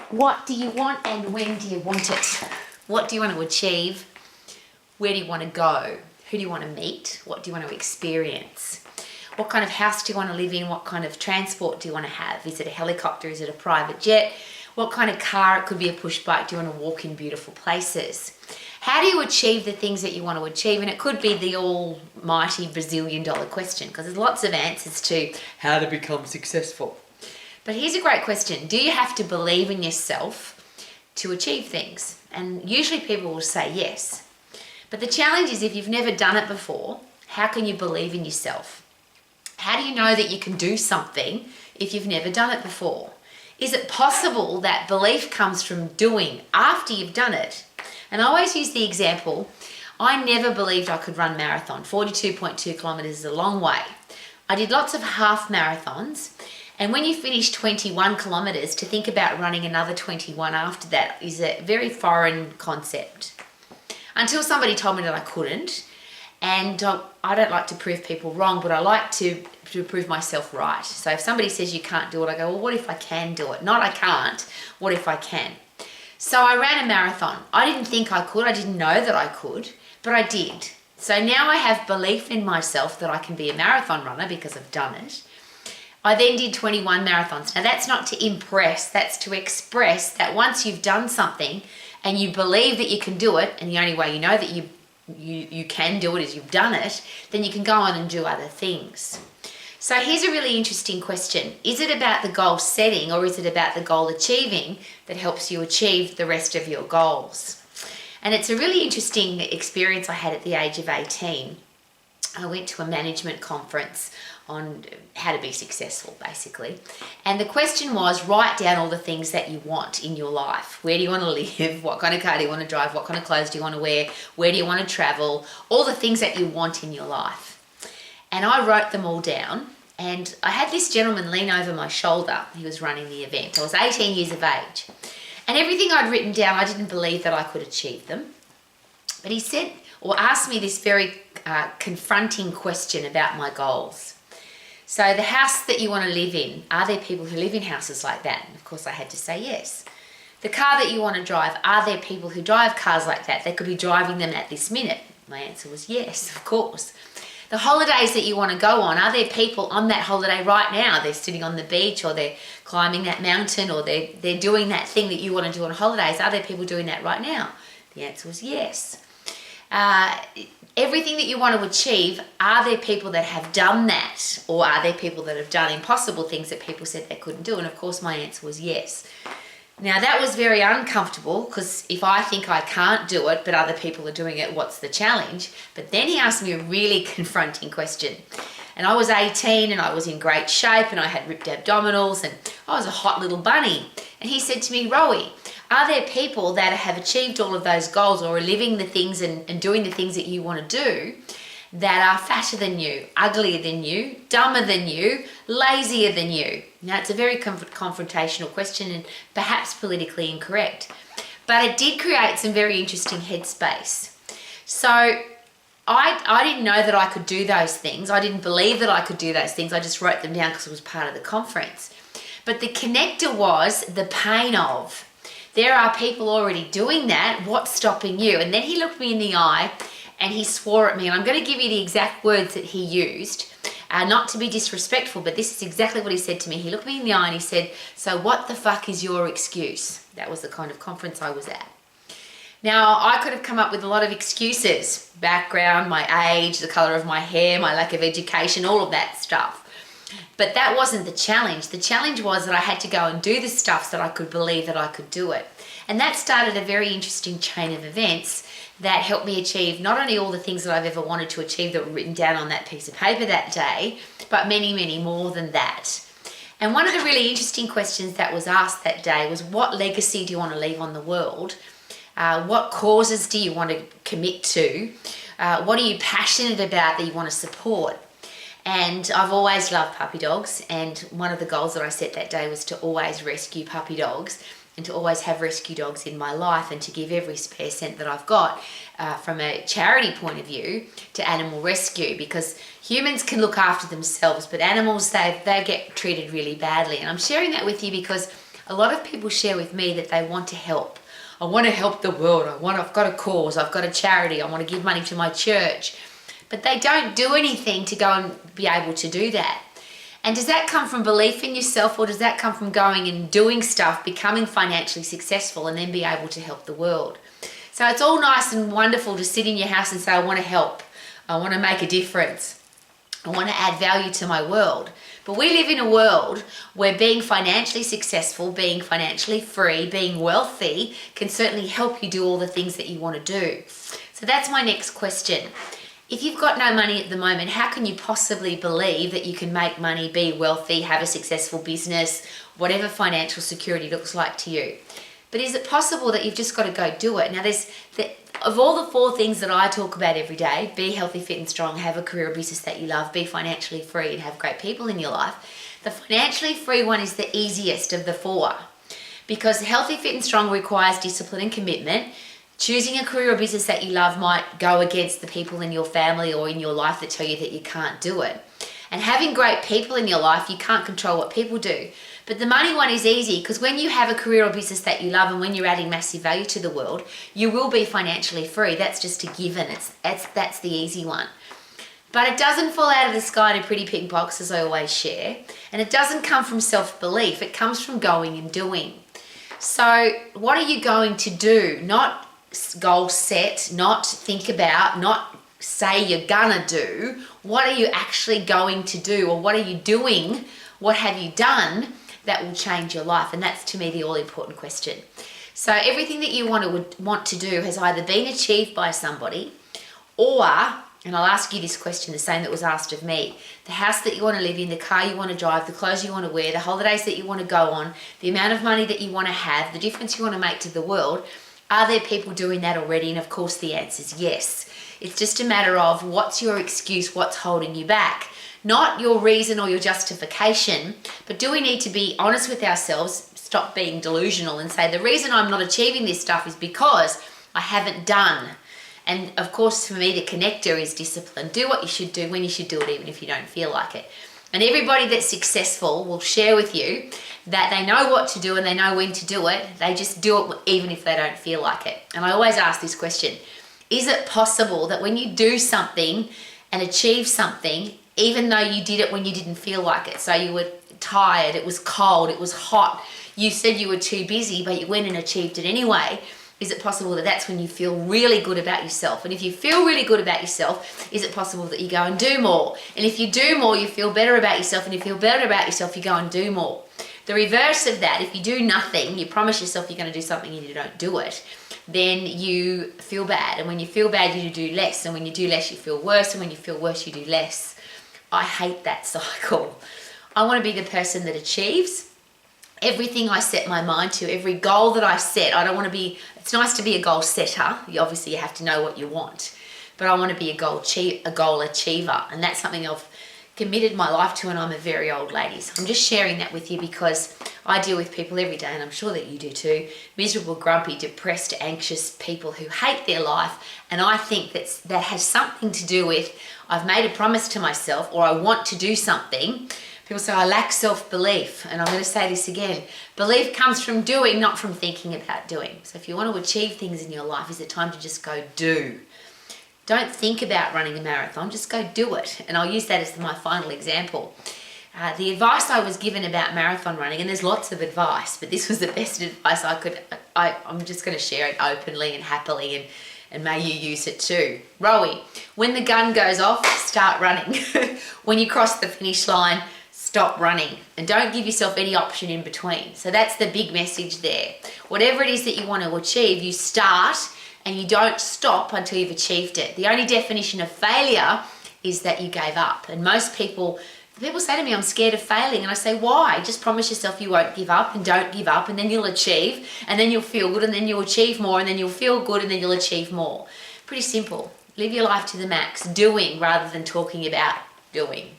What do you want and when do you want it? What do you want to achieve? Where do you want to go? Who do you want to meet? What do you want to experience? What kind of house do you want to live in? What kind of transport do you want to have? Is it a helicopter? Is it a private jet? What kind of car? It could be a push bike. Do you want to walk in beautiful places? How do you achieve the things that you want to achieve? And it could be the almighty bazillion dollar question, because there's lots of answers to how to become successful. But here's a great question. Do you have to believe in yourself to achieve things? And usually people will say yes. But the challenge is, if you've never done it before, how can you believe in yourself? How do you know that you can do something if you've never done it before? Is it possible that belief comes from doing after you've done it? And I always use the example, I never believed I could run marathon. 42.2 kilometers is a long way. I did lots of half marathons. And when you finish 21 kilometers, to think about running another 21 after that is a very foreign concept. Until somebody told me that I couldn't. And I don't like to prove people wrong, but I like to prove myself right. So if somebody says you can't do it, I go, well, what if I can do it? Not I can't, what if I can? So I ran a marathon. I didn't think I could, I didn't know that I could, but I did. So now I have belief in myself that I can be a marathon runner because I've done it. I then did 21 marathons. Now that's not to impress, that's to express that once you've done something and you believe that you can do it, and the only way you know that you can do it is you've done it, then you can go on and do other things. So here's a really interesting question. Is it about the goal setting, or is it about the goal achieving that helps you achieve the rest of your goals? And it's a really interesting experience I had at the age of 18. I went to a management conference on how to be successful, basically. And the question was, write down all the things that you want in your life. Where do you want to live? What kind of car do you want to drive? What kind of clothes do you want to wear? Where do you want to travel? All the things that you want in your life. And I wrote them all down. And I had this gentleman lean over my shoulder. He was running the event. I was 18 years of age. And everything I'd written down, I didn't believe that I could achieve them. But he said, or asked me this very confronting question about my goals. So the house that you want to live in, are there people who live in houses like that? And of course I had to say yes. The car that you want to drive, are there people who drive cars like that? They could be driving them at this minute. My answer was yes, of course. The holidays that you want to go on, are there people on that holiday right now? They're sitting on the beach, or they're climbing that mountain, or they're doing that thing that you want to do on holidays. Are there people doing that right now? The answer was yes. Everything that you want to achieve, are there people that have done that? Or are there people that have done impossible things that people said they couldn't do? And of course my answer was yes. Now that was very uncomfortable, because if I think I can't do it but other people are doing it, what's the challenge? But then he asked me a really confronting question. And I was 18 and I was in great shape and I had ripped abdominals and I was a hot little bunny. And he said to me, Rowie, are there people that have achieved all of those goals, or are living the things and doing the things that you want to do, that are fatter than you, uglier than you, dumber than you, lazier than you? Now, it's a very confrontational question and perhaps politically incorrect, but it did create some very interesting headspace. So I didn't know that I could do those things. I didn't believe that I could do those things. I just wrote them down because it was part of the conference. But the connector was the pain of, there are people already doing that, what's stopping you? And then he looked me in the eye and he swore at me, and I'm going to give you the exact words that he used, not to be disrespectful, but this is exactly what he said to me. He looked me in the eye and he said, so what the fuck is your excuse? That was the kind of conference I was at. Now, I could have come up with a lot of excuses, background, my age, the colour of my hair, my lack of education, all of that stuff. But that wasn't the challenge. The challenge was that I had to go and do the stuff so that I could believe that I could do it. And that started a very interesting chain of events that helped me achieve not only all the things that I've ever wanted to achieve that were written down on that piece of paper that day, but many, many more than that. And one of the really interesting questions that was asked that day was, what legacy do you want to leave on the world? What causes do you want to commit to? What are you passionate about that you want to support? And I've always loved puppy dogs, and one of the goals that I set that day was to always rescue puppy dogs and to always have rescue dogs in my life, and to give every spare cent that I've got from a charity point of view to animal rescue, because humans can look after themselves, but animals, they get treated really badly. And I'm sharing that with you because A lot of people share with me that they want to help. I want to help the world. I've got a cause. I've got a charity. I want to give money to my church. But they don't do anything to go and be able to do that. And does that come from belief in yourself, or does that come from going and doing stuff, becoming financially successful, and then be able to help the world? So it's all nice and wonderful to sit in your house and say, I want to help. I want to make a difference. I want to add value to my world. But we live in a world where being financially successful, being financially free, being wealthy can certainly help you do all the things that you want to do. So that's my next question. If you've got no money at the moment, how can you possibly believe that you can make money, be wealthy, have a successful business, whatever financial security looks like to you? But is it possible that you've just got to go do it? Now, of all the 4 things that I talk about every day, be healthy, fit and strong, have a career or business that you love, be financially free and have great people in your life, the financially free one is the easiest of the 4. Because healthy, fit and strong requires discipline and commitment. Choosing a career or business that you love might go against the people in your family or in your life that tell you that you can't do it. And having great people in your life, you can't control what people do. But the money one is easy, because when you have a career or business that you love and when you're adding massive value to the world, you will be financially free. That's just a given. That's the easy one. But it doesn't fall out of the sky in a pretty pink box, as I always share. And it doesn't come from self-belief. It comes from going and doing. So what are you going to do? Not goal set, not think about, not say you're gonna do. What are you actually going to do, or what are you doing? What have you done that will change your life? And that's, to me, the all-important question. So everything that you want to do has either been achieved by somebody, or, and I'll ask you this question, the same that was asked of me, the house that you want to live in, the car you want to drive, the clothes you want to wear, the holidays that you want to go on, the amount of money that you want to have, the difference you want to make to the world. Are there people doing that already? And of course the answer is yes. It's just a matter of what's your excuse, what's holding you back. Not your reason or your justification, but do we need to be honest with ourselves, stop being delusional and say, the reason I'm not achieving this stuff is because I haven't done. And of course, for me, the connector is discipline. Do what you should do when you should do it, even if you don't feel like it. And everybody that's successful will share with you that they know what to do and they know when to do it. They just do it even if they don't feel like it. And I always ask this question, is it possible that when you do something and achieve something, even though you did it when you didn't feel like it, so you were tired, it was cold, it was hot, you said you were too busy, but you went and achieved it anyway, is it possible that that's when you feel really good about yourself? And if you feel really good about yourself, is it possible that you go and do more? And if you do more, you feel better about yourself. And if you feel better about yourself, you go and do more. The reverse of that, if you do nothing, you promise yourself you're going to do something and you don't do it, then you feel bad. And when you feel bad, you do less. And when you do less, you feel worse. And when you feel worse, you do less. I hate that cycle. I want to be the person that achieves everything I set my mind to, every goal that I set. I don't want to be, it's nice to be a goal setter. Obviously, you have to know what you want. But I want to be a goal achiever. And that's something I've committed my life to, and I'm a very old lady. So I'm just sharing that with you because I deal with people every day, and I'm sure that you do too. Miserable, grumpy, depressed, anxious people who hate their life. And I think that has something to do with, I've made a promise to myself, or I want to do something. People say, I lack self-belief. And I'm going to say this again. Belief comes from doing, not from thinking about doing. So if you want to achieve things in your life, is it time to just go do? Don't think about running a marathon, just go do it. And I'll use that as my final example. The advice I was given about marathon running, and there's lots of advice, but this was the best advice I'm just going to share it openly and happily, and may you use it too. Rowie, when the gun goes off, start running. When you cross the finish line, stop running, and don't give yourself any option in between. So that's the big message there. Whatever it is that you want to achieve, you start and you don't stop until you've achieved it. The only definition of failure is that you gave up. And most people say to me, I'm scared of failing. And I say, why? Just promise yourself you won't give up, and don't give up, and then you'll achieve, and then you'll feel good, and then you'll achieve more, and then you'll feel good, and then you'll achieve more. Pretty simple. Live your life to the max, doing rather than talking about doing.